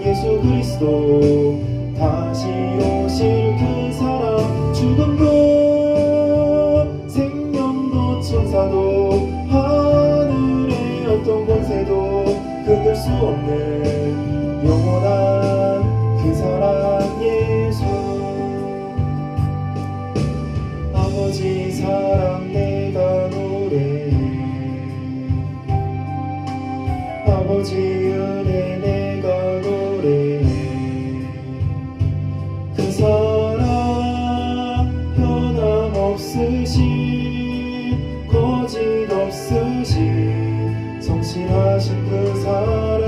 예수 그리스도 다시 오실 그 사랑 죽음도 생명도 천사도 하늘의 어떤 권세도 끊을 수 없는 영원한 그 사랑 예수 아버지 사랑 내가 노래해 아버지 은혜 내가 노래해 그 사랑 변함없으신 거짓 없으신 성실하신 그 사랑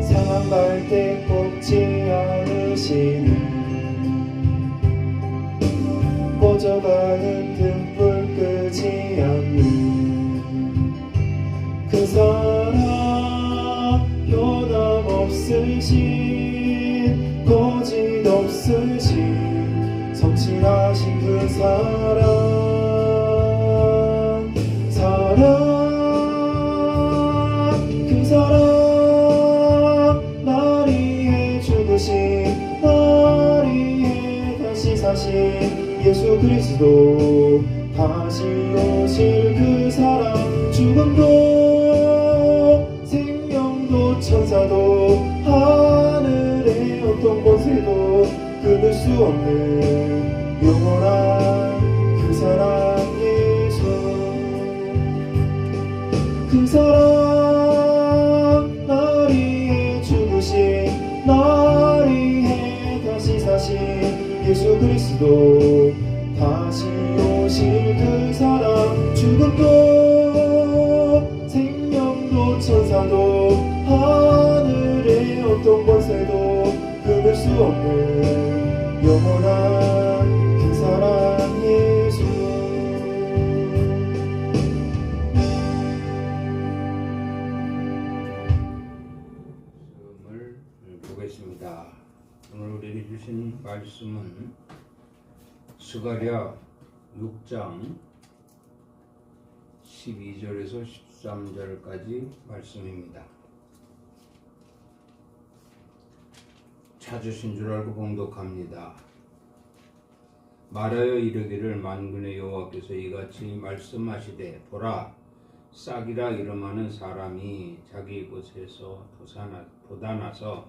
상한 갈대 꺾지 않으시는 꺼져가는 등불 끄지 않는 그 사랑 변함없으신 거짓 없으신 성실하신 그 사랑 그 사랑 날 위해 죽으신 날 위해 다시 사신 예수 그리스도 다시 오실 그 사랑 죽음도 생명도 천사도 하늘의 어떤 권세도 끊을 수 없는 영원한 그 사랑 예수 그 사랑 날 위해 죽으신 날 위해 다시 사신 예수 그리스도 다시 오실 그 사랑 죽음도 생명도 천사도 하늘의 어떤 권세도 끊을 수 없는 영원한 그 사랑 예수 말씀을 보겠습니다. 오늘 우리에게 주신 말씀은 스가랴 6장 12절에서 13절까지 말씀입니다. 찾으신 줄 알고 봉독합니다. 말하여 이르기를 만군의 여호와께서 이같이 말씀하시되 보라 싹이라 이름하는 사람이 자기 곳에서 돋아나서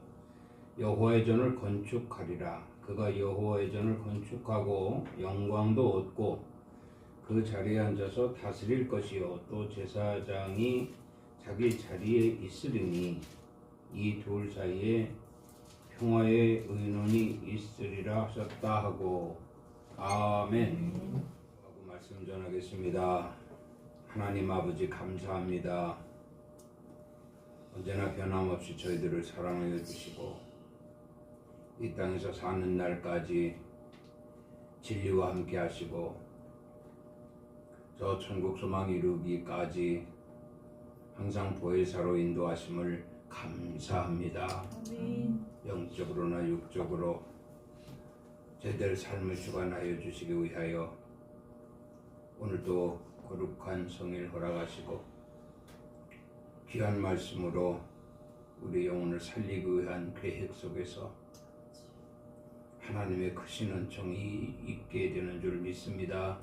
여호와의 전을 건축하리라. 그가 여호와의 전을 건축하고 영광도 얻고 그 자리에 앉아서 다스릴 것이요 또 제사장이 자기 자리에 있으리니 이 둘 사이에 평화의 의논이 있으리라 하셨다 하고 아멘 하고 말씀 전하겠습니다. 하나님 아버지 감사합니다. 언제나 변함없이 저희들을 사랑하여 주시고 이 땅에서 사는 날까지 진리와 함께 하시고 저 천국 소망 이루기까지 항상 보혜사로 인도하심을 감사합니다. 아멘. 영적으로나 육적으로 제대로 삶을 주관하여 주시기 위하여 오늘도 거룩한 성일 허락하시고 귀한 말씀으로 우리 영혼을 살리기 위한 계획 속에서 하나님의 크신 은총이 있게 되는 줄 믿습니다.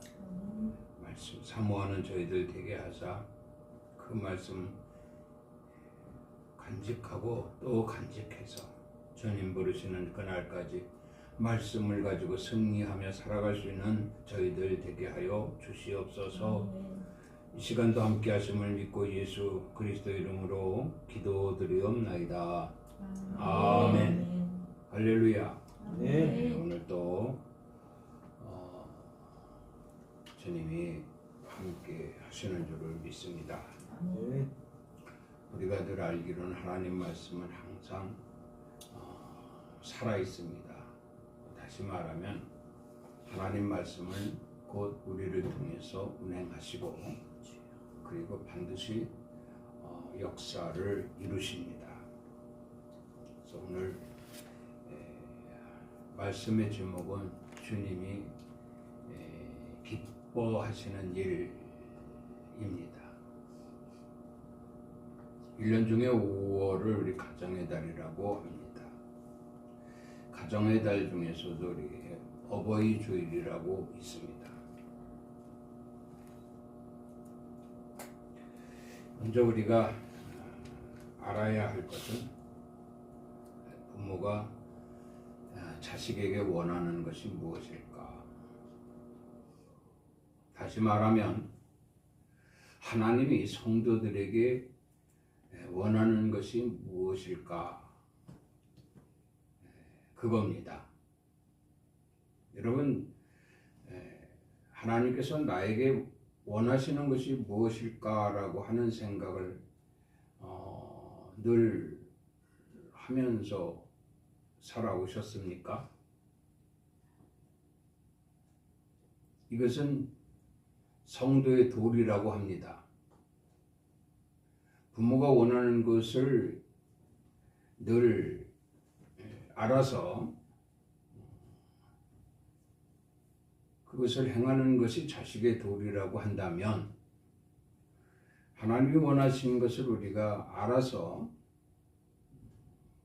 말씀 사모하는 저희들 되게 하사 그 말씀 간직하고 또 간직해서 주님 부르시는 그날까지 말씀을 가지고 승리하며 살아갈 수 있는 저희들 되게 하여 주시옵소서. 이 시간도 함께 하심을 믿고 예수 그리스도 이름으로 기도드리옵나이다. 아멘. 할렐루야. 네. 오늘 또 주님이 함께 하시는 줄을 믿습니다. 네. 우리가 늘 알기로는 하나님 말씀은 항상 살아 있습니다. 다시 말하면 하나님 말씀을 곧 우리를 통해서 운행하시고 그리고 반드시 역사를 이루십니다. 그래서 오늘 말씀의 제목은 주님이 기뻐하시는 일입니다. 1년 중에 5월을 우리 가정의 달이라고 합니다. 가정의 달 중에서도 우리 어버이 주일이라고 있습니다. 먼저 우리가 알아야 할 것은 부모가 자식에게 원하는 것이 무엇일까? 다시 말하면 하나님이 성도들에게 원하는 것이 무엇일까? 그겁니다. 여러분, 하나님께서 나에게 원하시는 것이 무엇일까라고 하는 생각을 늘 하면서 살아오셨습니까? 이것은 성도의 도리라고 합니다. 부모가 원하는 것을 늘 알아서 그것을 행하는 것이 자식의 도리라고 한다면 하나님이 원하시는 것을 우리가 알아서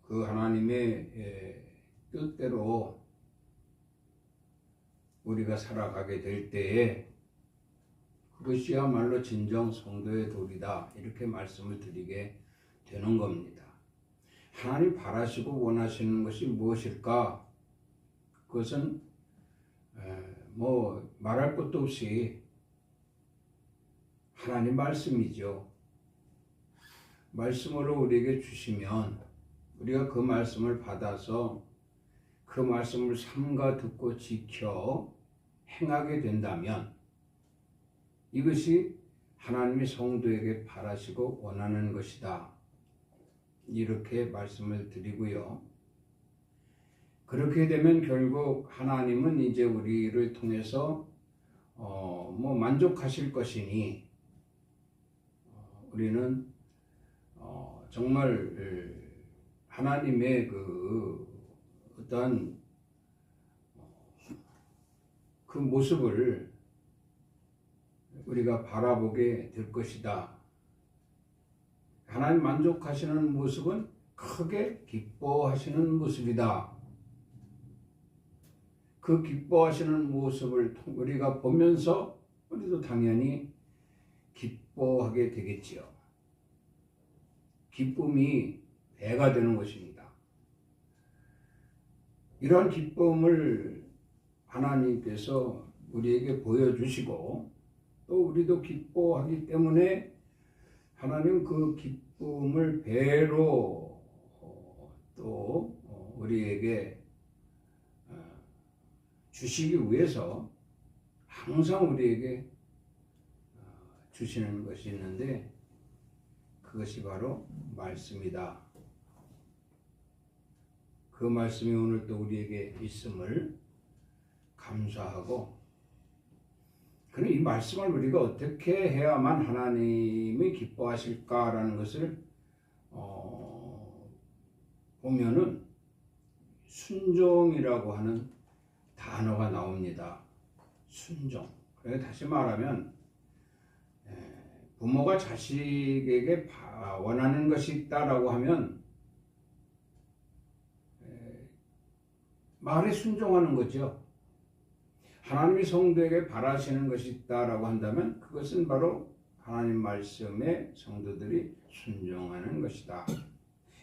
그 하나님의 뜻대로 우리가 살아가게 될 때에 그것이야말로 진정 성도의 도리다, 이렇게 말씀을 드리게 되는 겁니다. 하나님 바라시고 원하시는 것이 무엇일까? 그것은 뭐 말할 것도 없이 하나님 말씀이죠. 말씀으로 우리에게 주시면 우리가 그 말씀을 받아서 그 말씀을 삼가 듣고 지켜 행하게 된다면 이것이 하나님이 성도에게 바라시고 원하는 것이다, 이렇게 말씀을 드리고요. 그렇게 되면 결국 하나님은 이제 우리를 통해서 뭐 만족하실 것이니 우리는 정말 하나님의 그 어떤 그 모습을 우리가 바라보게 될 것이다. 하나님 만족하시는 모습은 크게 기뻐하시는 모습이다. 그 기뻐하시는 모습을 우리가 보면서 우리도 당연히 기뻐하게 되겠지요. 기쁨이 배가 되는 것입니다. 이러한 기쁨을 하나님께서 우리에게 보여주시고 또 우리도 기뻐하기 때문에 하나님 그 기쁨을 배로 또 우리에게 주시기 위해서 항상 우리에게 주시는 것이 있는데 그것이 바로 말씀이다. 그 말씀이 오늘 또 우리에게 있음을 감사하고, 그럼 이 말씀을 우리가 어떻게 해야만 하나님이 기뻐하실까라는 것을 보면은 순종이라고 하는 단어가 나옵니다. 순종. 그래서 다시 말하면 부모가 자식에게 원하는 것이 있다라고 하면 말에 순종하는 거죠. 하나님이 성도에게 바라시는 것이 있다라고 한다면 그것은 바로 하나님 말씀에 성도들이 순종하는 것이다.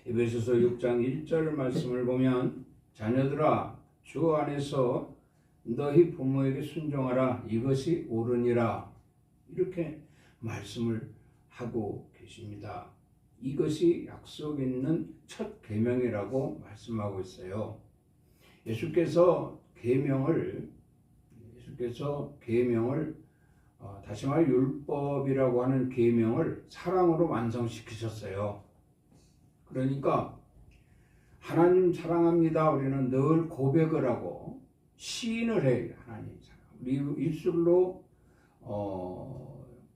에베소서 6장 1절 말씀을 보면 자녀들아 주 안에서 너희 부모에게 순종하라, 이것이 옳으니라, 이렇게 말씀을 하고 계십니다. 이것이 약속 있는 첫 계명이라고 말씀하고 있어요. 예수께서 계명을 다시 말해 율법이라고 하는 계명을 사랑으로 완성시키셨어요. 그러니까 하나님 사랑합니다, 우리는 늘 고백을 하고 시인을 해요. 하나님 사랑. 우리 입술로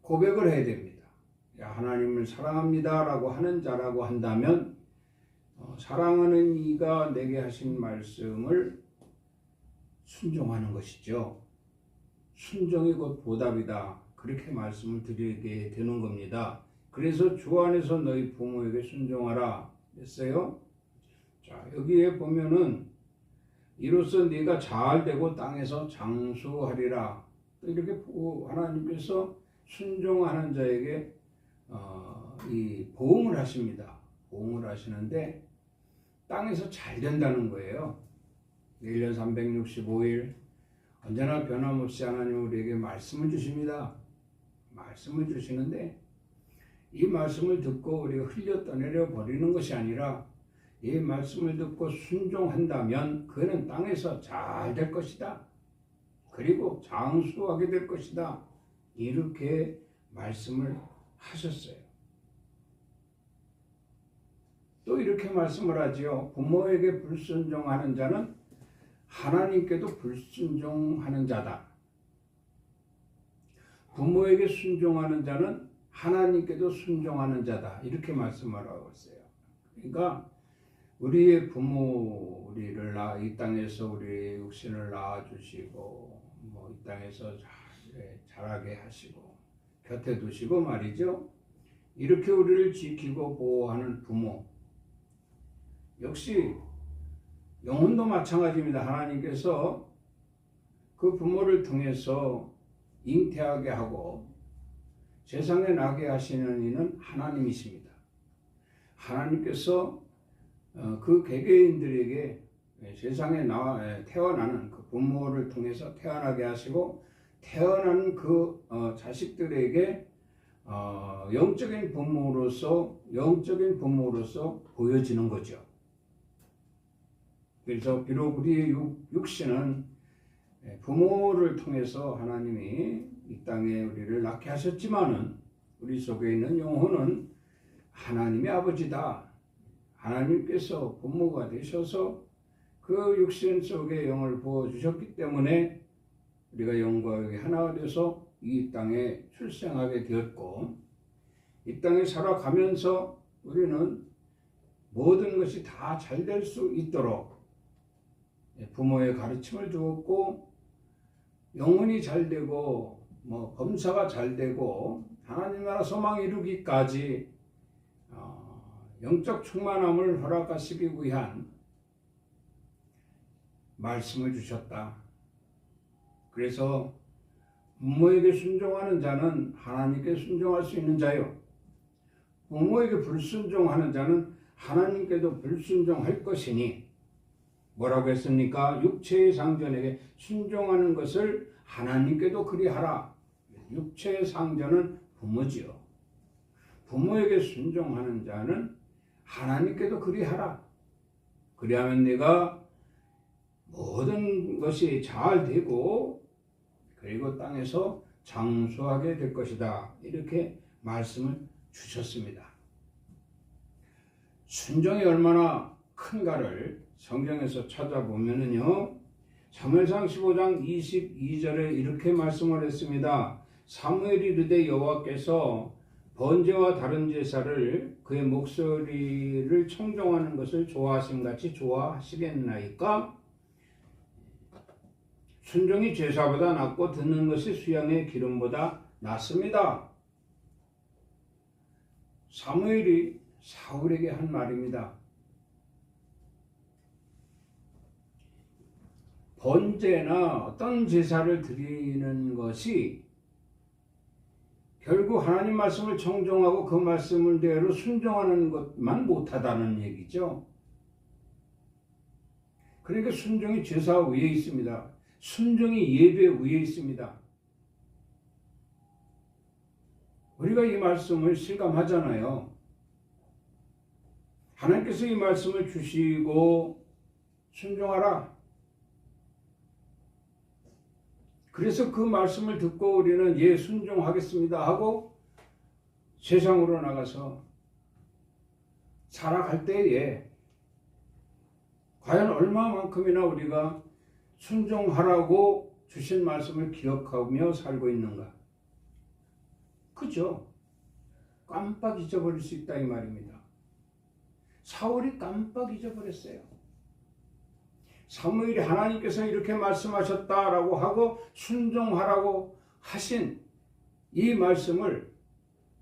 고백을 해야 됩니다. 하나님을 사랑합니다라고 하는 자라고 한다면 사랑하는 이가 내게 하신 말씀을 순종하는 것이죠. 순종이 곧 보답이다. 그렇게 말씀을 드리게 되는 겁니다. 그래서 주 안에서 너희 부모에게 순종하라 했어요. 자, 여기에 보면은 이로써 네가 잘 되고 땅에서 장수하리라. 이렇게 하나님께서 순종하는 자에게 이 보응을 하십니다. 보응을 하시는데 땅에서 잘 된다는 거예요. 1년 365일 언제나 변함없이 하나님 우리에게 말씀을 주십니다. 말씀을 주시는데 이 말씀을 듣고 우리가 흘려 떠내려 버리는 것이 아니라 이 말씀을 듣고 순종한다면 그는 땅에서 잘 될 것이다. 그리고 장수하게 될 것이다. 이렇게 말씀을 하셨어요. 또 이렇게 말씀을 하지요. 부모에게 불순종하는 자는 하나님께도 불순종하는 자다. 부모에게 순종하는 자는 하나님께도 순종하는 자다. 이렇게 말씀을 하고 있어요. 그러니까 우리의 부모, 우리를 이 땅에서 우리 육신을 낳아주시고 이 땅에서 자라게 하시고 곁에 두시고 말이죠. 이렇게 우리를 지키고 보호하는 부모. 역시 영혼도 마찬가지입니다. 하나님께서 그 부모를 통해서 잉태하게 하고 세상에 나게 하시는 이는 하나님이십니다. 하나님께서 그 개개인들에게 세상에 태어나는 그 부모를 통해서 태어나게 하시고 태어난 그 자식들에게 영적인 부모로서 보여지는 거죠. 그래서 비록 우리의 육신은 부모를 통해서 하나님이 이 땅에 우리를 낳게 하셨지만은 우리 속에 있는 영혼은 하나님의 아버지다. 하나님께서 부모가 되셔서 그 육신 속에 영을 부어주셨기 때문에 우리가 영과 영이 하나가 돼서 이 땅에 출생하게 되었고 이 땅에 살아가면서 우리는 모든 것이 다 잘 될 수 있도록 부모의 가르침을 주었고 영혼이 잘 되고 범사가 잘 되고 하나님 나라 소망 이루기까지 영적 충만함을 허락하시기 위한 말씀을 주셨다. 그래서 부모에게 순종하는 자는 하나님께 순종할 수 있는 자요. 부모에게 불순종하는 자는 하나님께도 불순종할 것이니 뭐라고 했습니까? 육체의 상전에게 순종하는 것을 하나님께도 그리하라. 육체의 상전은 부모지요. 부모에게 순종하는 자는 하나님께도 그리하라. 그리하면 내가 모든 것이 잘 되고 그리고 땅에서 장수하게 될 것이다. 이렇게 말씀을 주셨습니다. 순종이 얼마나 큰가를 성경에서 찾아보면은요. 사무엘상 15장 22절에 이렇게 말씀을 했습니다. 사무엘이 이르되 여호와께서 번제와 다른 제사를 그의 목소리를 청종하는 것을 좋아하심 같이 좋아하시겠나이까? 순종이 제사보다 낫고 듣는 것이 수양의 기름보다 낫습니다. 사무엘이 사울에게 한 말입니다. 번제나 어떤 제사를 드리는 것이 결국 하나님 말씀을 청종하고 그 말씀대로 순종하는 것만 못하다는 얘기죠. 그러니까 순종이 제사 위에 있습니다. 순종이 예배 위에 있습니다. 우리가 이 말씀을 실감하잖아요. 하나님께서 이 말씀을 주시고 순종하라. 그래서 그 말씀을 듣고 우리는 예 순종하겠습니다 하고 세상으로 나가서 살아갈 때에 과연 얼마만큼이나 우리가 순종하라고 주신 말씀을 기억하며 살고 있는가? 그죠? 깜빡 잊어버릴 수 있다 이 말입니다. 사울이 깜빡 잊어버렸어요. 사무엘이 하나님께서 이렇게 말씀하셨다라고 하고 순종하라고 하신 이 말씀을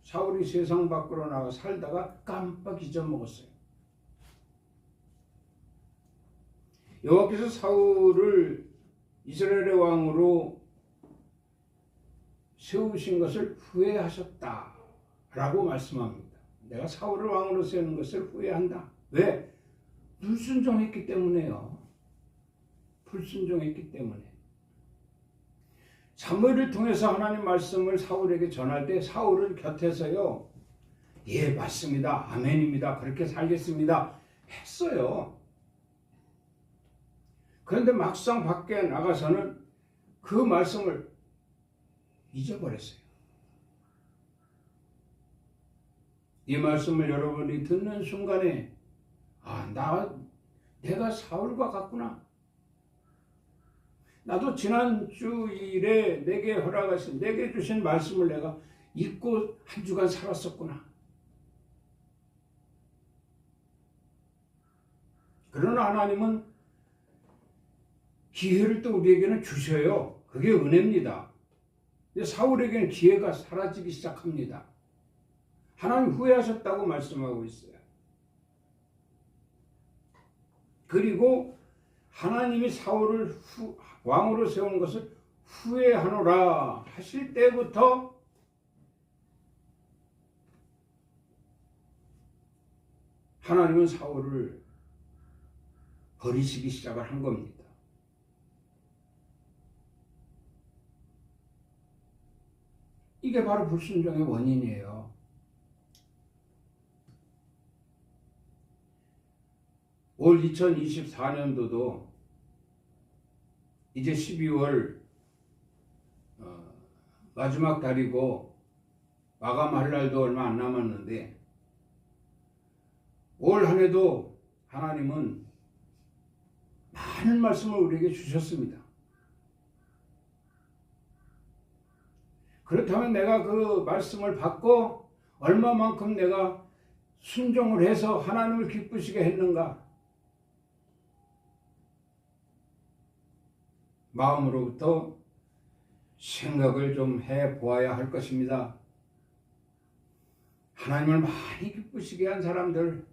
사울이 세상 밖으로 나가 살다가 깜빡 잊어먹었어요. 여호와께서 사울을 이스라엘의 왕으로 세우신 것을 후회하셨다라고 말씀합니다. 내가 사울을 왕으로 세우는 것을 후회한다. 왜? 불순종했기 때문에요. 불순종했기 때문에. 사무엘을 통해서 하나님 말씀을 사울에게 전할 때 사울은 곁에서요. 예, 맞습니다. 아멘입니다. 그렇게 살겠습니다. 했어요. 그런데 막상 밖에 나가서는 그 말씀을 잊어버렸어요. 이 말씀을 여러분이 듣는 순간에 내가 사울과 같구나. 나도 지난 주일에 내게 주신 말씀을 내가 잊고 한 주간 살았었구나. 그러나 하나님은 기회를 또 우리에게는 주셔요. 그게 은혜입니다. 근데 사울에게는 기회가 사라지기 시작합니다. 하나님 후회하셨다고 말씀하고 있어요. 그리고 하나님이 사울을 왕으로 세우는 것을 후회하노라 하실 때부터 하나님은 사울을 버리시기 시작을 한 겁니다. 이게 바로 불순종의 원인이에요. 올 2024년도도 이제 12월 마지막 달이고 마감할 날도 얼마 안 남았는데 올 한 해도 하나님은 많은 말씀을 우리에게 주셨습니다. 그렇다면 내가 그 말씀을 받고 얼마만큼 내가 순종을 해서 하나님을 기쁘시게 했는가? 마음으로부터 생각을 좀 해보아야 할 것입니다. 하나님을 많이 기쁘시게 한 사람들,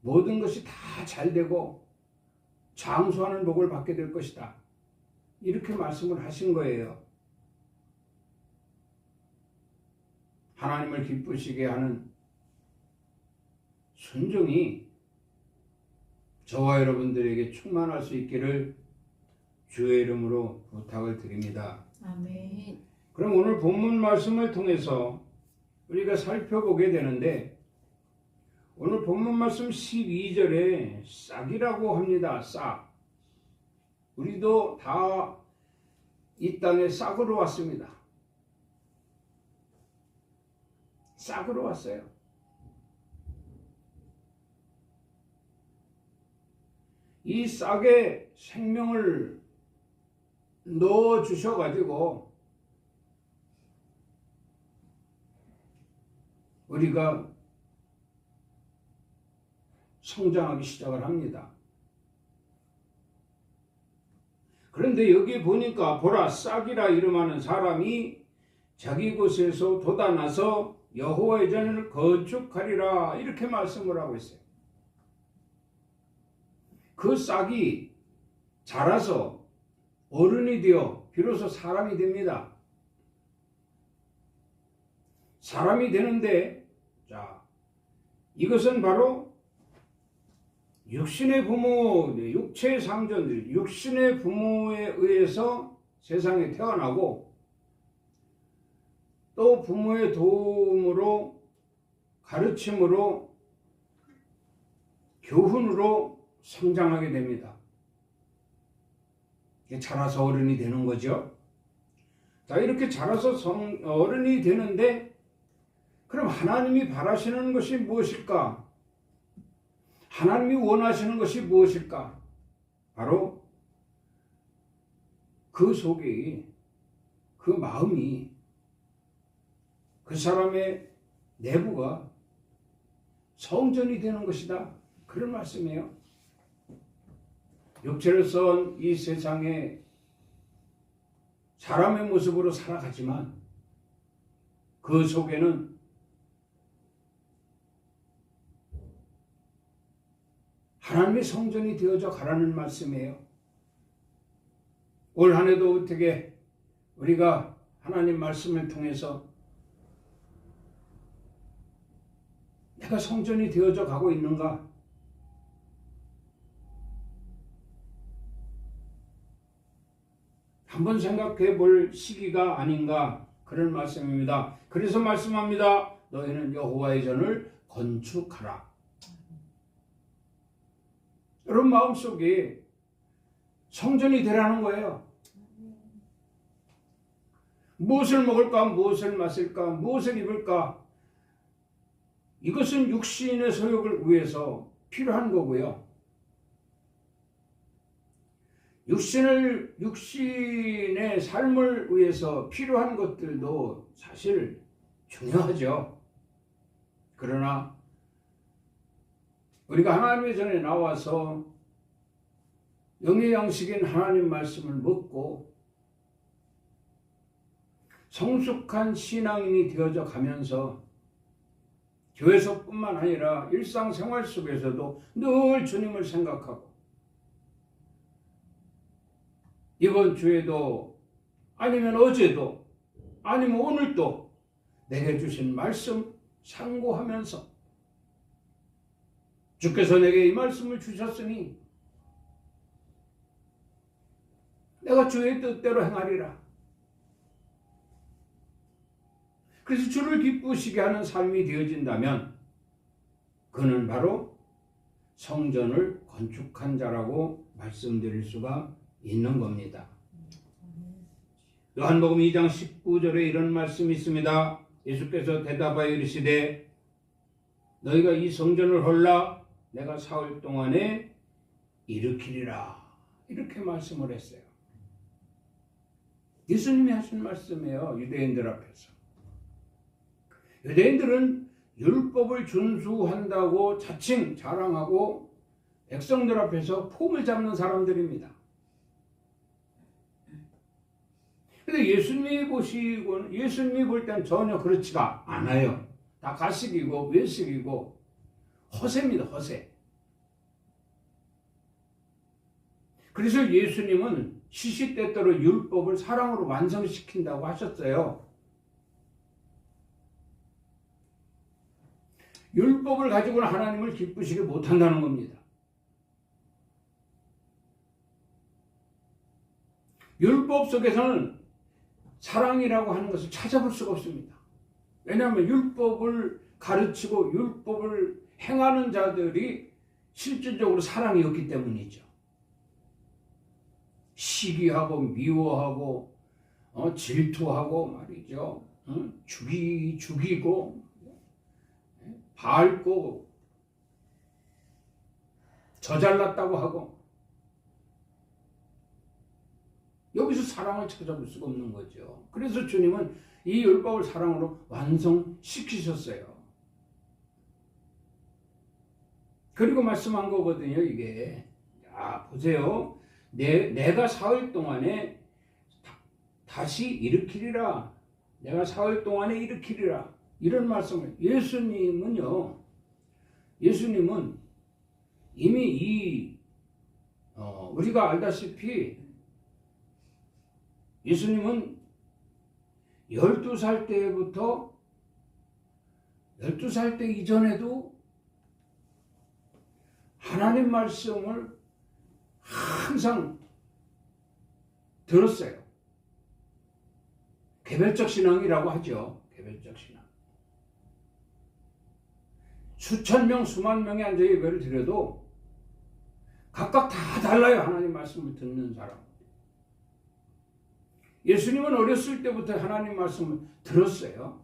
모든 것이 다 잘되고 장수하는 복을 받게 될 것이다. 이렇게 말씀을 하신 거예요. 하나님을 기쁘시게 하는 순종이 저와 여러분들에게 충만할 수 있기를 주의 이름으로 부탁을 드립니다. 아멘. 그럼 오늘 본문 말씀을 통해서 우리가 살펴보게 되는데 오늘 본문 말씀 12절에 싹이라고 합니다. 싹. 우리도 다 이 땅에 싹으로 왔습니다. 싹으로 왔어요. 이 싹에 생명을 넣어 주셔가지고 우리가 성장하기 시작을 합니다. 그런데 여기 보니까 보라 싹이라 이름하는 사람이 자기 곳에서 돋아나서 여호와의 전을 건축하리라 이렇게 말씀을 하고 있어요. 그 싹이 자라서 어른이 되어 비로소 사람이 됩니다. 사람이 되는데 이것은 바로 육신의 부모, 육체의 상전들, 육신의 부모에 의해서 세상에 태어나고 또 부모의 도움으로 가르침으로 교훈으로 성장하게 됩니다. 자라서 어른이 되는 거죠. 자, 이렇게 자라서 어른이 되는데 그럼 하나님이 바라시는 것이 무엇일까? 하나님이 원하시는 것이 무엇일까? 바로 그 속에 그 마음이 그 사람의 내부가 성전이 되는 것이다. 그런 말씀이에요. 육체로선 이 세상에 사람의 모습으로 살아가지만 그 속에는 하나님의 성전이 되어져 가라는 말씀이에요. 올 한 해도 어떻게 우리가 하나님 말씀을 통해서 내가 성전이 되어져 가고 있는가? 한번 생각해 볼 시기가 아닌가? 그런 말씀입니다. 그래서 말씀합니다. 너희는 여호와의 전을 건축하라. 여러분 마음속에 성전이 되라는 거예요. 무엇을 먹을까? 무엇을 마실까? 무엇을 입을까? 이것은 육신의 소욕을 위해서 필요한 거고요. 육신의 삶을 위해서 필요한 것들도 사실 중요하죠. 그러나 우리가 하나님의 전에 나와서 영의 양식인 하나님 말씀을 먹고 성숙한 신앙인이 되어져 가면서 교회에서뿐만 아니라 일상생활 속에서도 늘 주님을 생각하고 이번 주에도 아니면 어제도 아니면 오늘도 내게 주신 말씀 상고하면서 주께서 내게 이 말씀을 주셨으니 내가 주의 뜻대로 행하리라. 그래서 주를 기쁘시게 하는 삶이 되어진다면 그는 바로 성전을 건축한 자라고 말씀드릴 수가 있는 겁니다. 요한복음 2장 19절에 이런 말씀이 있습니다. 예수께서 대답하여 이르시되 너희가 이 성전을 헐라 내가 사흘 동안에 일으키리라. 이렇게 말씀을 했어요. 예수님이 하신 말씀이에요. 유대인들 앞에서. 유대인들은 율법을 준수한다고 자칭 자랑하고 백성들 앞에서 폼을 잡는 사람들입니다. 근데 예수님이 볼 땐 전혀 그렇지가 않아요. 다 가식이고 외식이고 허세입니다. 허세. 그래서 예수님은 시시때때로 율법을 사랑으로 완성시킨다고 하셨어요. 율법을 가지고는 하나님을 기쁘시게 못한다는 겁니다. 율법 속에서는 사랑이라고 하는 것을 찾아볼 수가 없습니다. 왜냐하면 율법을 가르치고 율법을 행하는 자들이 실질적으로 사랑이 없기 때문이죠. 시기하고 미워하고 질투하고 말이죠. 죽이고 밟고 저잘났다고 하고 여기서 사랑을 찾아볼 수가 없는 거죠. 그래서 주님은 이 율법을 사랑으로 완성시키셨어요. 그리고 말씀한 거거든요. 이게 야 보세요. 내가 사흘 동안에 다시 일으키리라. 내가 사흘 동안에 일으키리라. 이런 말씀을 예수님은 이미 우리가 알다시피 예수님은 12살 때부터 12살 때 이전에도 하나님 말씀을 항상 들었어요. 개별적 신앙이라고 하죠. 개별적 신앙. 수천 명, 수만 명이 앉아 예배를 드려도 각각 다 달라요. 하나님 말씀을 듣는 사람. 예수님은 어렸을 때부터 하나님 말씀을 들었어요.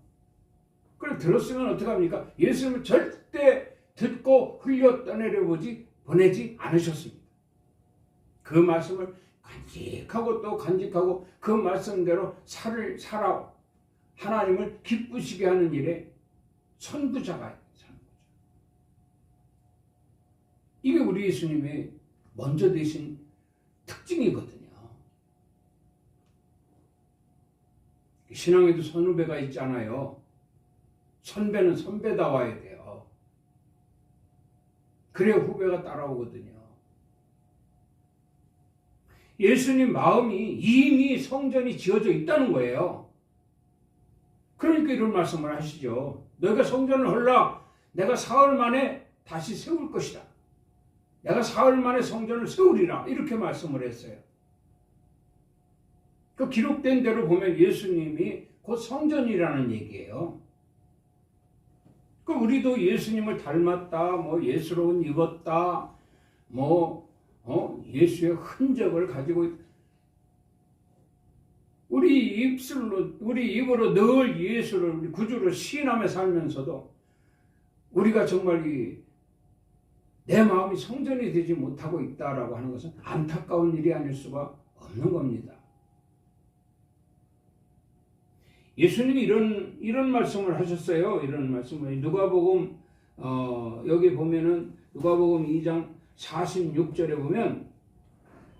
그래 들었으면 어떡합니까? 예수님은 절대 듣고 흘려 보내지 않으셨습니다. 그 말씀을 간직하고 또 간직하고 그 말씀대로 살아 하나님을 기쁘시게 하는 일에 선구자가 이게 우리 예수님의 먼저 되신 특징이거든요. 신앙에도 선후배가 있잖아요. 선배는 선배다워야 돼요. 그래야 후배가 따라오거든요. 예수님 마음이 이미 성전이 지어져 있다는 거예요. 그러니까 이런 말씀을 하시죠. 너희가 성전을 헐라. 내가 사흘 만에 다시 세울 것이다. 내가 사흘 만에 성전을 세우리라. 이렇게 말씀을 했어요. 그 기록된 대로 보면 예수님이 곧 성전이라는 얘기예요. 그 우리도 예수님을 닮았다, 뭐 예수로 옷 입었다, 예수의 흔적을 가지고 우리 입으로 늘 예수를 우리 구주로 시인하며 살면서도 우리가 정말 내 마음이 성전이 되지 못하고 있다라고 하는 것은 안타까운 일이 아닐 수가 없는 겁니다. 예수님이 이런 말씀을 하셨어요. 이런 말씀을 누가복음 여기 보면은 누가복음 2장 46절에 보면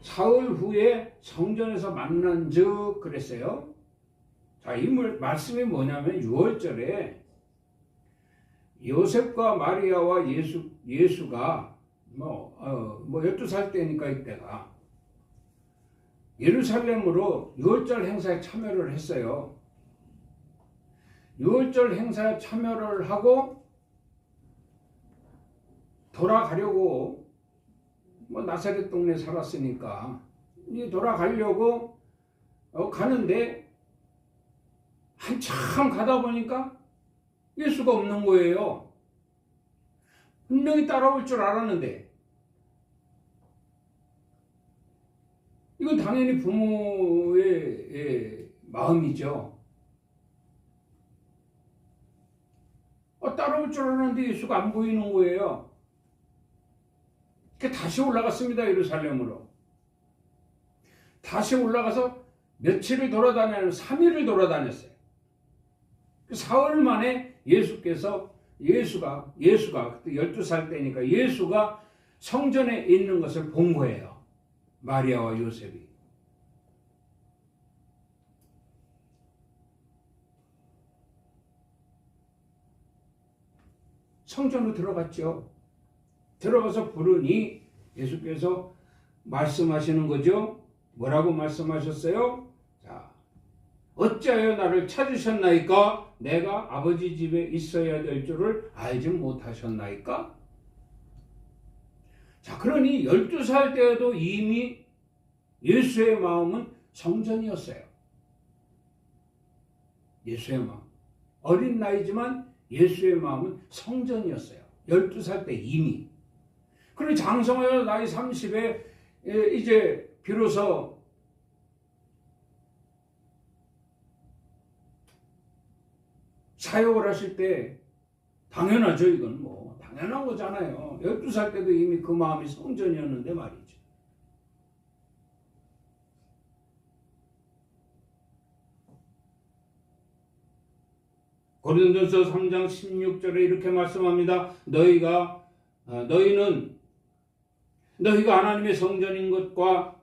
사흘 후에 성전에서 만난즉 그랬어요. 자, 이 말씀이 뭐냐면 6월절에 요셉과 마리아와 예수가 12살 때니까 이때가 예루살렘으로 6월절 행사에 참여를 했어요. 6월절 행사에 참여를 하고 돌아가려고 나사렛 동네에 살았으니까 돌아가려고 가는데 한참 가다 보니까 예수가 없는 거예요. 분명히 따라올 줄 알았는데 이건 당연히 부모의 마음이죠. 따라올 줄 알았는데 예수가 안 보이는 거예요. 다시 올라갔습니다. 예루살렘으로. 다시 올라가서 며칠을 돌아다녔어요. 3일을 돌아다녔어요. 사흘 만에 예수가 그때 12살 때니까 예수가 성전에 있는 것을 본 거예요. 마리아와 요셉이. 성전으로 들어갔죠. 들어가서 부르니 예수께서 말씀하시는 거죠. 뭐라고 말씀하셨어요? 자, 어찌하여 나를 찾으셨나이까? 내가 아버지 집에 있어야 될 줄을 알지 못하셨나이까? 자, 그러니 12살 때에도 이미 예수의 마음은 성전이었어요. 예수의 마음. 어린 나이지만 예수의 마음은 성전이었어요. 12살 때 이미. 그리고 장성하여 나이 30에 이제 비로소 사역을 하실 때 당연하죠. 이건 당연한 거잖아요. 12살 때도 이미 그 마음이 성전이었는데 말이죠. 고린도서 3장 16절에 이렇게 말씀합니다. 너희가 하나님의 성전인 것과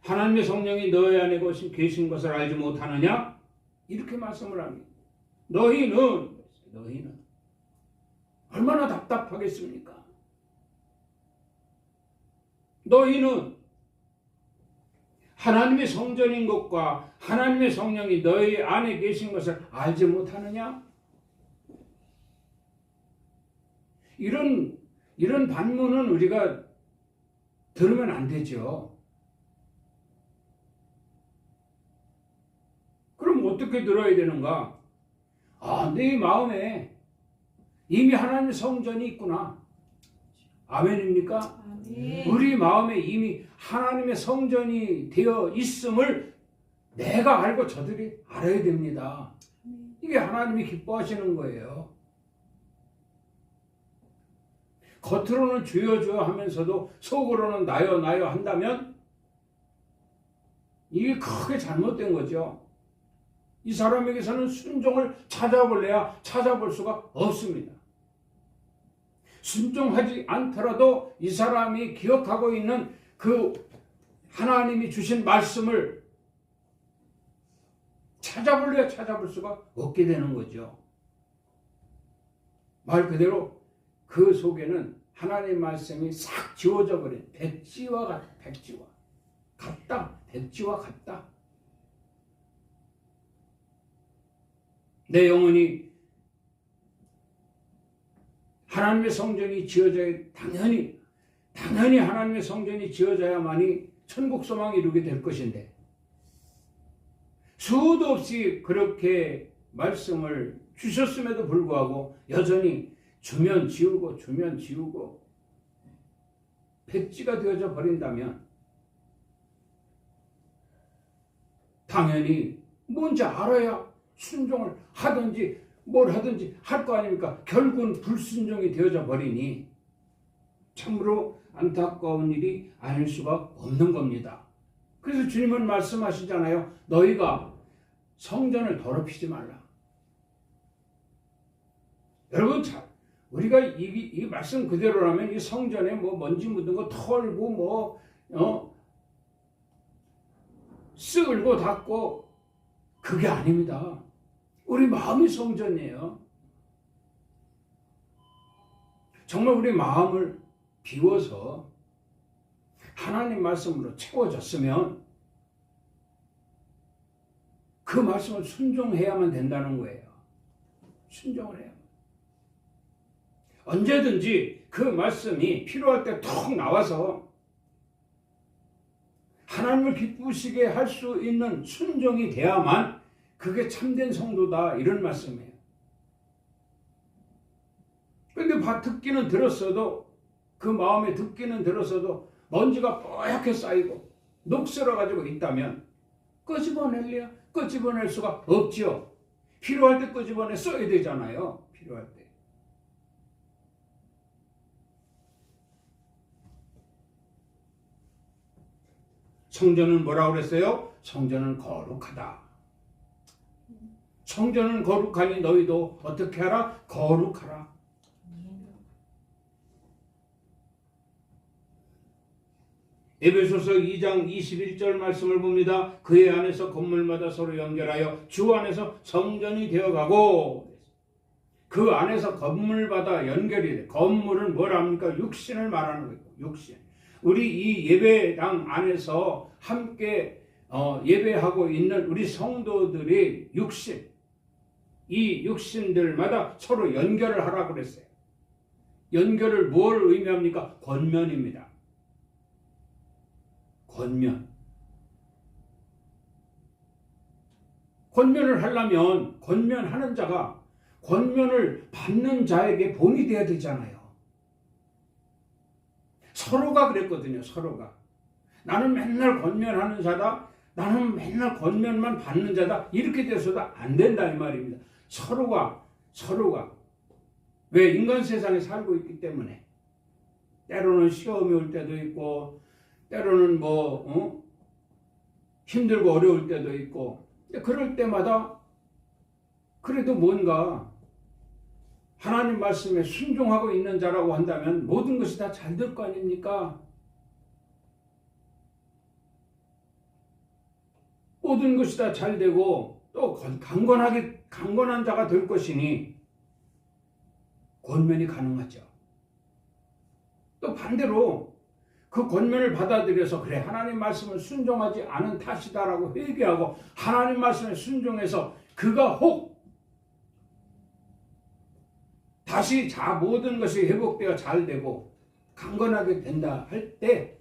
하나님의 성령이 너희 안에 계신 것을 알지 못하느냐? 이렇게 말씀을 합니다. 너희는 얼마나 답답하겠습니까? 너희는 하나님의 성전인 것과 하나님의 성령이 너희 안에 계신 것을 알지 못하느냐? 이런 반문은 우리가 들으면 안 되죠. 그럼 어떻게 들어야 되는가? 내 마음에 이미 하나님의 성전이 있구나. 아멘입니까? 아멘. 우리 마음에 이미 하나님의 성전이 되어 있음을 내가 알고 저들이 알아야 됩니다. 이게 하나님이 기뻐하시는 거예요. 겉으로는 주여 주여 하면서도 속으로는 나여 나여 한다면 이게 크게 잘못된 거죠. 이 사람에게서는 순종을 찾아볼래야 찾아볼 수가 없습니다. 순종하지 않더라도 이 사람이 기억하고 있는 그 하나님이 주신 말씀을 찾아볼래야 찾아볼 수가 없게 되는 거죠. 말 그대로 그 속에는 하나님 말씀이 싹 지워져 버린 백지와 같다. 백지와 같다. 백지와 같다. 내 영혼이 하나님의 성전이 지어져야 당연히 하나님의 성전이 지어져야만이 천국 소망이 이루게 될 것인데 수도 없이 그렇게 말씀을 주셨음에도 불구하고 여전히 주면 지우고 백지가 되어져 버린다면 당연히 뭔지 알아야 순종을 하든지 뭘 하든지 할 거 아닙니까? 결국은 불순종이 되어져 버리니 참으로 안타까운 일이 아닐 수가 없는 겁니다. 그래서 주님은 말씀하시잖아요. 너희가 성전을 더럽히지 말라. 여러분, 우리가 이 말씀 그대로라면 이 성전에 뭐 먼지 묻은 거 털고 쓸고 닦고 그게 아닙니다. 우리 마음이 성전이에요. 정말 우리 마음을 비워서 하나님 말씀으로 채워졌으면 그 말씀을 순종해야만 된다는 거예요. 순종을 해야. 언제든지 그 말씀이 필요할 때 툭 나와서 하나님을 기쁘시게 할 수 있는 순종이 돼야만 그게 참된 성도다 이런 말씀이에요. 그런데 듣기는 들었어도 그 마음에 듣기는 들었어도 먼지가 뽀얗게 쌓이고 녹슬어가지고 있다면 끄집어낼 수가 없지요. 필요할 때 끄집어내 써야 되잖아요. 필요할 때. 성전은 뭐라고 그랬어요? 성전은 거룩하다. 성전은 거룩하니 너희도 어떻게 하라? 거룩하라. 에베소서 2장 21절 말씀을 봅니다. 그의 안에서 건물마다 서로 연결하여 주 안에서 성전이 되어가고 그 안에서 건물마다 연결이 돼. 건물은 뭐랍니까? 육신을 말하는 거예요. 육신. 우리 이 예배당 안에서 함께 예배하고 있는 우리 성도들의 육신, 이 육신들마다 서로 연결을 하라고 그랬어요. 연결을 뭘 의미합니까? 권면입니다. 권면. 권면을 하려면 권면하는 자가 권면을 받는 자에게 본이 돼야 되잖아요. 서로가 그랬거든요. 서로가. 나는 맨날 권면하는 자다. 나는 맨날 권면만 받는 자다. 이렇게 돼서도 안 된다 이 말입니다. 서로가 왜 인간 세상에 살고 있기 때문에 때로는 시험이 올 때도 있고 때로는 힘들고 어려울 때도 있고 그럴 때마다 그래도 뭔가 하나님 말씀에 순종하고 있는 자라고 한다면 모든 것이 다 잘 될 거 아닙니까? 모든 것이 다 잘 되고 또 강건한 자가 될 것이니 권면이 가능하죠. 또 반대로 그 권면을 받아들여서 그래 하나님 말씀을 순종하지 않은 탓이다라고 회개하고 하나님 말씀에 순종해서 그가 혹 다시 모든 것이 회복되어 잘 되고 강건하게 된다 할 때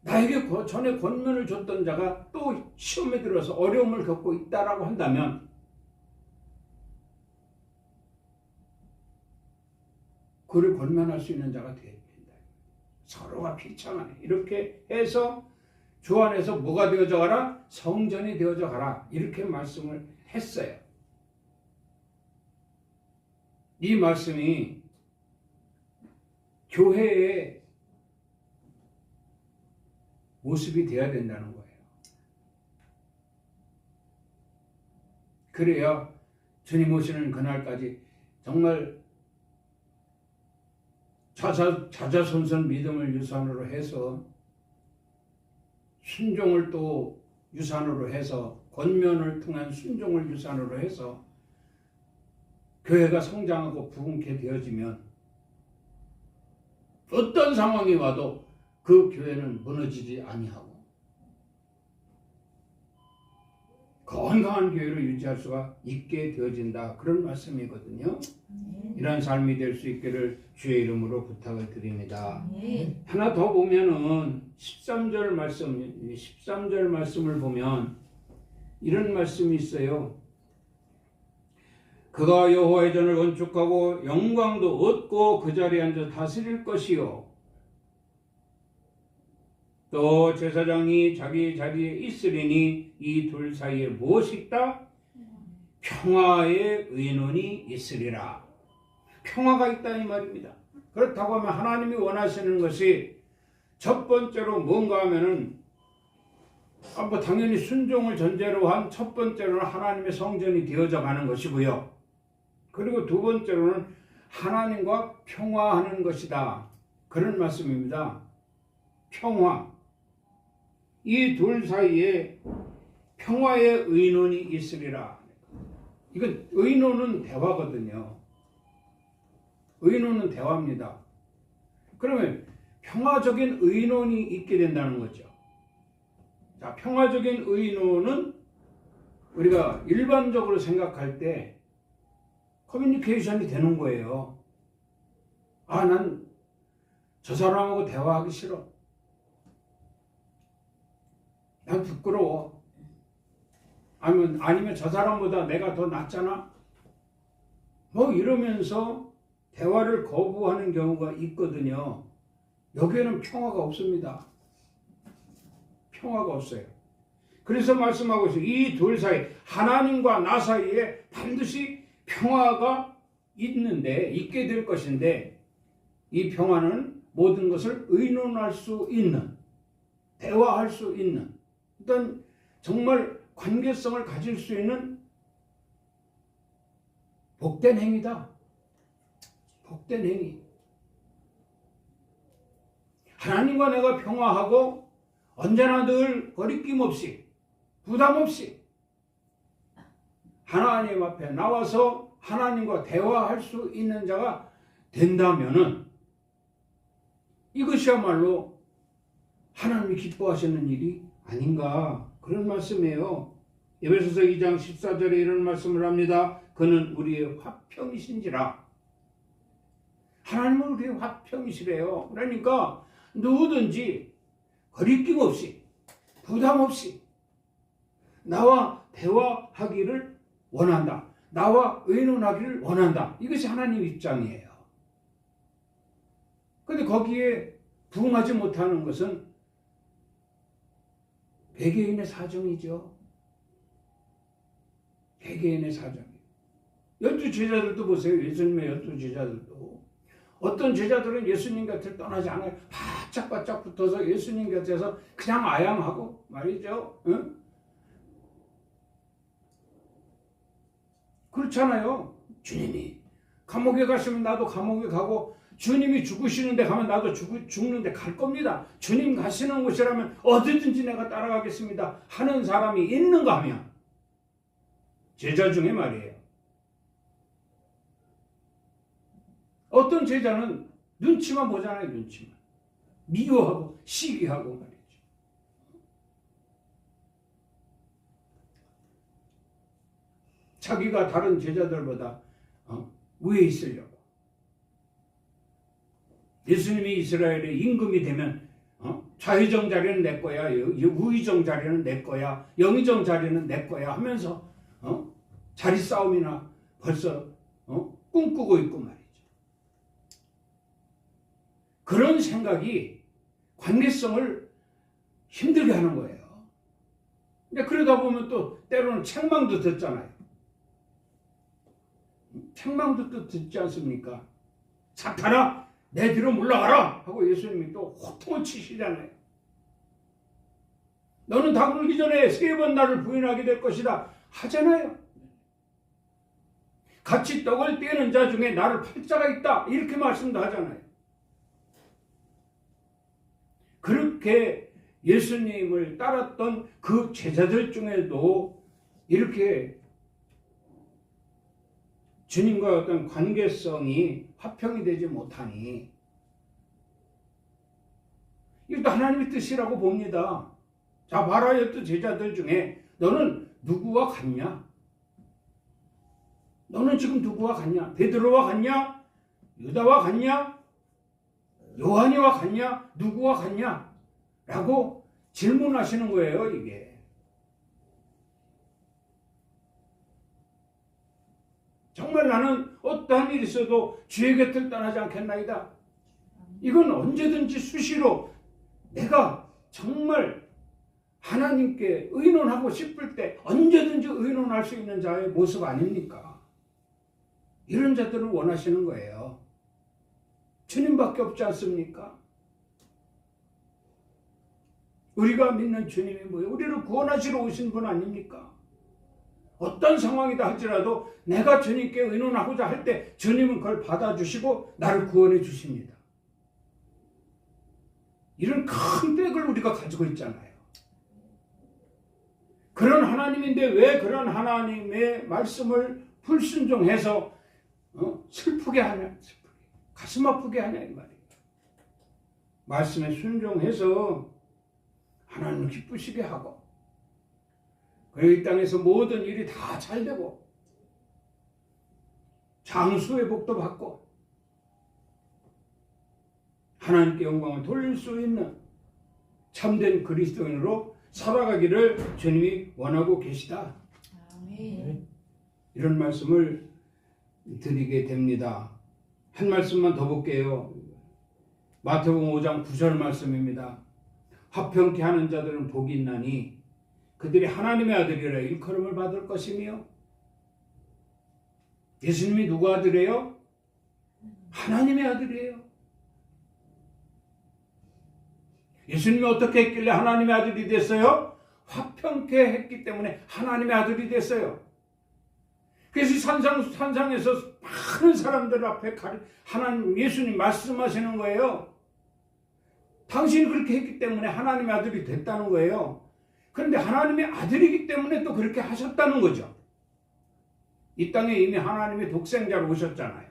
나에게 전에 권면을 줬던 자가 또 시험에 들어서 어려움을 겪고 있다라고 한다면 그를 권면할 수 있는 자가 되어야 된다. 서로가 비참하네. 이렇게 해서 주 안에서 뭐가 되어져 가라? 성전이 되어져 가라. 이렇게 말씀을 했어요. 이 말씀이 교회의 모습이 되어야 된다는 거예요. 그래야 주님 오시는 그날까지 정말 자자손손 믿음을 유산으로 해서 순종을 또 유산으로 해서 권면을 통한 순종을 유산으로 해서 교회가 성장하고 부흥케 되어지면 어떤 상황이 와도 그 교회는 무너지지 아니하고 건강한 교회를 유지할 수가 있게 되어진다. 그런 말씀이거든요. 이런 삶이 될 수 있기를 주의 이름으로 부탁을 드립니다. 하나 더 보면은 13절 말씀을 보면 이런 말씀이 있어요. 그가 여호와의 전을 건축하고 영광도 얻고 그 자리에 앉아 다스릴 것이요. 또 제사장이 자기 자리에 있으리니 이 둘 사이에 무엇이 있다? 평화의 의논이 있으리라. 평화가 있다 이 말입니다. 그렇다고 하면 하나님이 원하시는 것이 첫 번째로 뭔가 하면은 뭐 당연히 순종을 전제로 한 첫 번째로는 하나님의 성전이 되어져 가는 것이고요. 그리고 두 번째로는 하나님과 평화하는 것이다. 그런 말씀입니다. 평화. 이 둘 사이에 평화의 의논이 있으리라. 이건 의논은 대화거든요. 의논은 대화입니다. 그러면 평화적인 의논이 있게 된다는 거죠. 자, 평화적인 의논은 우리가 일반적으로 생각할 때 커뮤니케이션이 되는 거예요. 아, 난 저 사람하고 대화하기 싫어. 난 부끄러워. 아니면 저 사람보다 내가 더 낫잖아. 뭐 이러면서 대화를 거부하는 경우가 있거든요. 여기에는 평화가 없습니다. 평화가 없어요. 그래서 말씀하고 있어요. 이 둘 사이, 하나님과 나 사이에 반드시 평화가 있게 될 것인데, 이 평화는 모든 것을 의논할 수 있는, 대화할 수 있는 어떤 정말 관계성을 가질 수 있는 복된 행위다. 복된 행위. 하나님과 내가 평화하고 언제나 늘 거리낌 없이 부담 없이 하나님 앞에 나와서 하나님과 대화할 수 있는 자가 된다면은 이것이야말로 하나님이 기뻐하시는 일이 아닌가, 그런 말씀이에요. 에베소서 2장 14절에 이런 말씀을 합니다. 그는 우리의 화평이신지라. 하나님은 우리의 화평이시래요. 그러니까 누구든지 거리낌 없이 부담 없이 나와 대화하기를 원한다. 나와 의논하기를 원한다. 이것이 하나님 입장이에요. 그런데 거기에 부응하지 못하는 것은 개개인의 사정이죠. 개개인의 사정이에요. 12제자들도 보세요. 예수님의 12제자들도. 어떤 제자들은 예수님 곁을 떠나지 않아요. 바짝바짝 붙어서 예수님 곁에서 그냥 아양하고 말이죠. 응? 그렇잖아요. 주님이 감옥에 가시면 나도 감옥에 가고, 주님이 죽으시는데 가면 나도 죽는데 갈 겁니다. 주님 가시는 곳이라면 어디든지 내가 따라가겠습니다 하는 사람이 있는가 하면 제자 중에 말이에요. 어떤 제자는 눈치만 보잖아요. 눈치만. 미워하고 시기하고 말이죠. 자기가 다른 제자들보다 위에 있으려고. 예수님이 이스라엘의 임금이 되면 좌의정 자리는 내 거야, 우의정 자리는 내 거야, 영의정 자리는 내 거야 하면서 자리 싸움이나 벌써 꿈꾸고 있고 말이죠. 그런 생각이 관계성을 힘들게 하는 거예요. 근데 그러다 보면 또 때로는 책망도 듣잖아요. 책망도 또 듣지 않습니까? 사탄아, 내 뒤로 물러가라 하고 예수님이 또 호통을 치시잖아요. 너는 다 굴기 전에 3번 나를 부인하게 될 것이다 하잖아요. 같이 떡을 떼는 자 중에 나를 팔 자가 있다 이렇게 말씀도 하잖아요. 그렇게 예수님을 따랐던 그 제자들 중에도 이렇게 주님과 어떤 관계성이 화평이 되지 못하니 이것도 하나님의 뜻이라고 봅니다. 자, 봐라, 또 제자들 중에 너는 누구와 같냐? 너는 지금 누구와 같냐? 베드로와 같냐? 유다와 같냐? 요한이와 같냐? 누구와 같냐? 라고 질문하시는 거예요, 이게. 정말 나는 어떠한 일이 있어도 주의 곁을 떠나지 않겠나이다. 이건 언제든지 수시로 내가 정말 하나님께 의논하고 싶을 때 언제든지 의논할 수 있는 자의 모습 아닙니까? 이런 자들을 원하시는 거예요. 주님밖에 없지 않습니까? 우리가 믿는 주님이 뭐예요? 우리를 구원하시러 오신 분 아닙니까? 어떤 상황이다 할지라도 내가 주님께 의논하고자 할 때 주님은 그걸 받아주시고 나를 구원해 주십니다. 이런 큰 덕을 우리가 가지고 있잖아요. 그런 하나님인데 왜 그런 하나님의 말씀을 불순종해서 슬프게 하냐? 가슴 아프게 하냐 이 말이에요. 말씀에 순종해서 하나님을 기쁘시게 하고 그리고 이 땅에서 모든 일이 다 잘되고 장수의 복도 받고 하나님께 영광을 돌릴 수 있는 참된 그리스도인으로 살아가기를 주님이 원하고 계시다. 아멘. 이런 말씀을 드리게 됩니다. 한 말씀만 더 볼게요. 마태복음 5장 9절 말씀입니다. 화평케 하는 자들은 복이 있나니 그들이 하나님의 아들이라 일컬음을 받을 것이며. 예수님이 누구 아들이에요? 하나님의 아들이에요. 예수님이 어떻게 했길래 하나님의 아들이 됐어요? 화평케 했기 때문에 하나님의 아들이 됐어요. 그래서 산상에서 많은 사람들 앞에 하나님 예수님 말씀하시는 거예요. 당신이 그렇게 했기 때문에 하나님의 아들이 됐다는 거예요. 그런데 하나님의 아들이기 때문에 또 그렇게 하셨다는 거죠. 이 땅에 이미 하나님의 독생자로 오셨잖아요.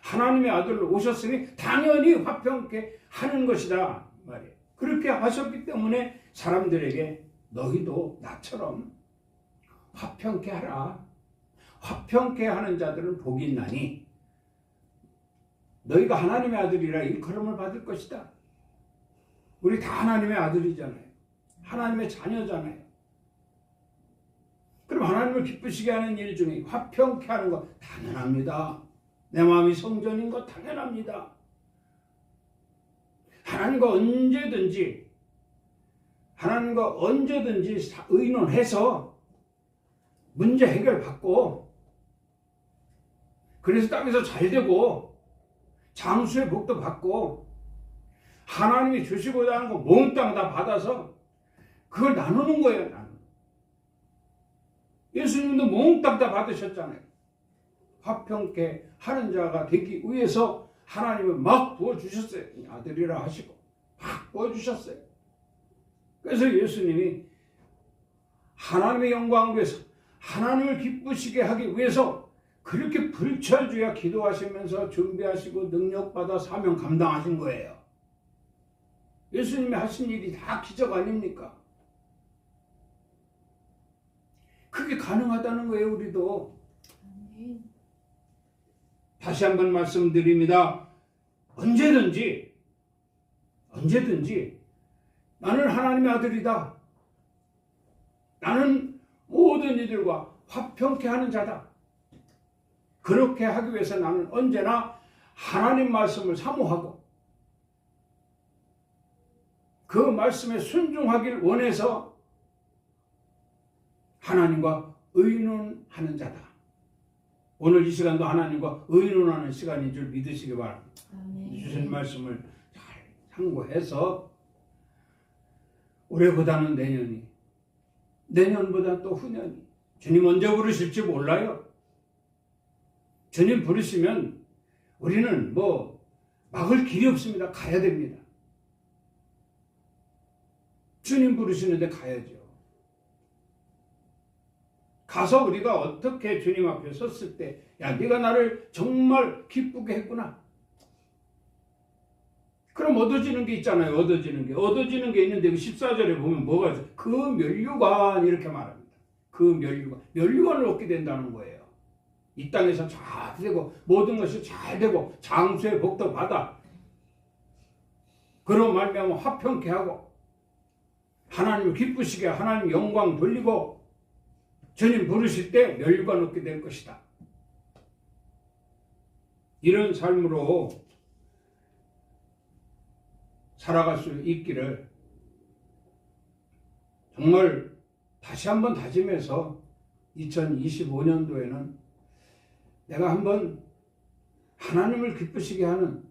하나님의 아들로 오셨으니 당연히 화평케 하는 것이다 말이에요. 그렇게 하셨기 때문에 사람들에게 너희도 나처럼 화평케 하라. 화평케 하는 자들은 복이 있나니 너희가 하나님의 아들이라 일컬음을 받을 것이다. 우리 다 하나님의 아들이잖아요. 하나님의 자녀잖아요. 그럼 하나님을 기쁘시게 하는 일 중에 화평케 하는 거 당연합니다. 내 마음이 성전인 거 당연합니다. 하나님과 언제든지 의논해서 문제 해결받고 그래서 땅에서 잘되고 장수의 복도 받고 하나님이 주시고자 하는 거 몽땅 다 받아서 그걸 나누는 거예요. 나는. 예수님도 몽땅 다 받으셨잖아요. 화평케 하는 자가 되기 위해서 하나님을 막 부어주셨어요. 아들이라 하시고 막 부어주셨어요. 그래서 예수님이 하나님의 영광을 위해서 하나님을 기쁘시게 하기 위해서 그렇게 불철주야 기도하시면서 준비하시고 능력받아 사명 감당하신 거예요. 예수님이 하신 일이 다 기적 아닙니까? 그게 가능하다는 거예요. 우리도. 아멘. 다시 한번 말씀드립니다. 언제든지 나는 하나님의 아들이다. 나는 모든 이들과 화평케 하는 자다. 그렇게 하기 위해서 나는 언제나 하나님 말씀을 사모하고 그 말씀에 순종하길 원해서 하나님과 의논하는 자다. 오늘 이 시간도 하나님과 의논하는 시간인 줄 믿으시기 바랍니다. 아멘. 주신 말씀을 잘 참고해서 올해보다는 내년보다 또 후년이 주님 언제 부르실지 몰라요. 주님 부르시면 우리는 막을 길이 없습니다. 가야 됩니다. 주님 부르시는데 가야죠. 가서 우리가 어떻게 주님 앞에 섰을 때, 야, 네가 나를 정말 기쁘게 했구나. 그럼 얻어지는 게 있잖아요. 얻어지는 게 있는데 그 14절에 보면 뭐가 있어요? 그 면류관 이렇게 말합니다. 그 면류관을 얻게 된다는 거예요. 이 땅에서 잘 되고 모든 것이 잘 되고 장수의 복도 받아. 그로 말미암아 화평케 하고 하나님을 기쁘시게 하나님 영광 돌리고 주님 부르실 때 면류관 얻게 될 것이다. 이런 삶으로 살아갈 수 있기를 정말 다시 한번 다짐해서 2025년도에는 내가 한번 하나님을 기쁘시게 하는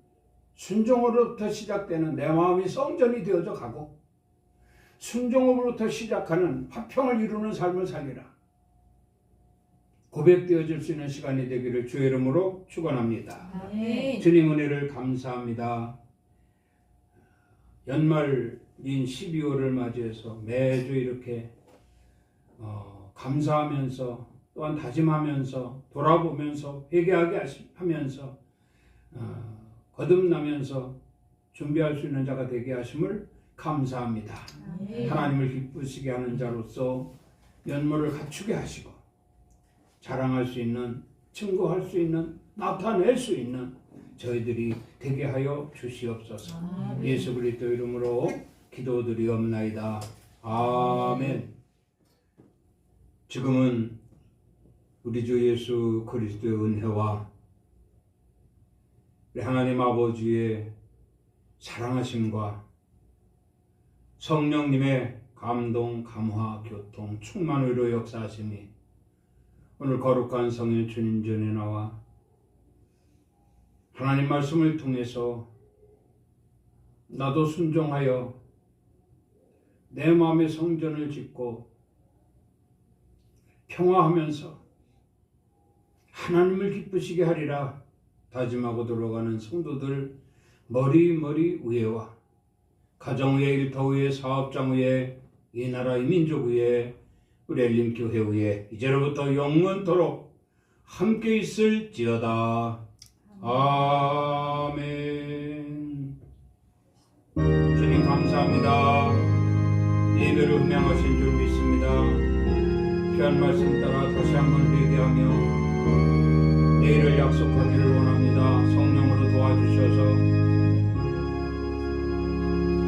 순종으로부터 시작되는 내 마음이 성전이 되어져 가고 순종으로부터 시작하는 화평을 이루는 삶을 살리라. 고백되어질 수 있는 시간이 되기를 주의 이름으로 축원합니다. 아멘. 주님 은혜를 감사합니다. 연말인 12월을 맞이해서 매주 이렇게 감사하면서 또한 다짐하면서 돌아보면서 회개하게 하면서 거듭나면서 준비할 수 있는 자가 되게 하심을 감사합니다. 아멘. 하나님을 기쁘시게 하는 자로서 면모를 갖추게 하시고 자랑할 수 있는, 증거할 수 있는, 나타낼 수 있는 저희들이 되게 하여 주시옵소서. 아멘. 예수 그리스도 이름으로 기도드리옵나이다. 아멘. 지금은 우리 주 예수 그리스도의 은혜와 우리 하나님 아버지의 사랑하심과 성령님의 감동, 감화, 교통, 충만으로 역사하심이 오늘 거룩한 성일 주님 전에 나와 하나님 말씀을 통해서 나도 순종하여 내 마음의 성전을 짓고 평화하면서 하나님을 기쁘시게 하리라 다짐하고 들어가는 성도들 머리 위에와 가정 위에, 일터 위에, 사업장 위에, 이 나라 이 민족 위에, 우리 엘림교회 위에 이제로부터 영원토록 함께 있을지어다. 아멘. 주님 감사합니다. 예배를 흠양하신 줄 믿습니다. 귀한 말씀 따라 다시 한번 회개하며 내일을 약속하기를 원합니다. 성령으로 도와주셔서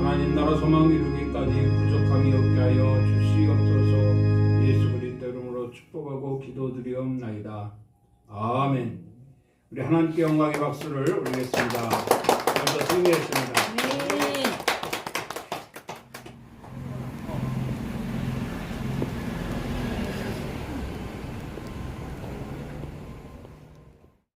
하나님 나라 소망 이루기까지 부족함이 없게 하여 주시옵소서. 예수 그리스도 이름으로 축복하고 기도드리옵나이다. 아멘. 우리 하나님께 영광의 박수를 올리겠습니다.